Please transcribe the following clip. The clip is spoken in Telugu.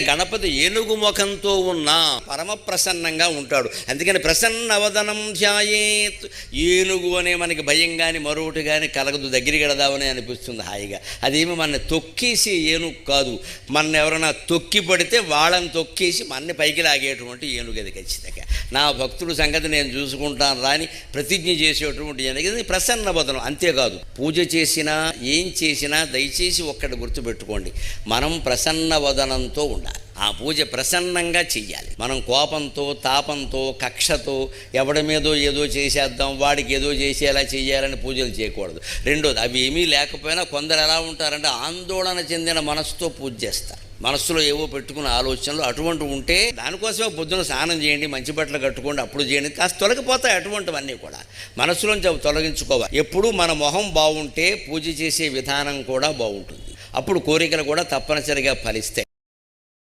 గణపతి ఏనుగు ముఖంతో ఉన్న పరమ ప్రసన్నంగా ఉంటాడు. అందుకని ప్రసన్నవదనం ధ్యాయేత్. ఏనుగు అనే మనకి భయం కానీ మరొకటి కానీ కలగదు, దగ్గరికి వెళదామని అనిపిస్తుంది హాయిగా. అదేమి మన తొక్కేసి ఏనుగు కాదు, మన ఎవరైనా తొక్కి పడితే వాళ్ళని తొక్కేసి మన్ని పైకి లాగేటువంటి ఏనుగు అది ఖచ్చితంగా. నా భక్తుడు సంగతి నేను చూసుకుంటాను రాని ప్రతిజ్ఞ చేసేటువంటి ఏనుగు ప్రసన్నవదనం. అంతేకాదు పూజ చేసినా ఏం చేసినా దయచేసి ఒక్కటి గుర్తుపెట్టుకోండి, మనం ప్రసన్నవదనంతో ఉండాలి. ఆ పూజ ప్రసన్నంగా చెయ్యాలి. మనం కోపంతో తాపంతో కక్షతో ఎవడి మీదో ఏదో చేసేద్దాం వాడికి ఏదో చేసేలా చెయ్యాలని పూజలు చేయకూడదు. రెండోది, అవి ఏమీ లేకపోయినా కొందరు ఎలా ఉంటారంటే ఆందోళన చెందిన మనసుతో పూజ చేస్తారు. మనస్సులో ఏవో పెట్టుకున్న ఆలోచనలు అటువంటి ఉంటే దానికోసమే పొద్దున స్నానం చేయండి, మంచి బట్టలు కట్టుకోండి, అప్పుడు చేయండి, కాస్త తొలగిపోతాయి అటువంటివన్నీ కూడా. మనస్సులోంచి అవి తొలగించుకోవాలి. ఎప్పుడు మన మొహం బాగుంటే పూజ చేసే విధానం కూడా బాగుంటుంది. అప్పుడు కోరికలు కూడా తప్పనిసరిగా ఫలిస్తాయి.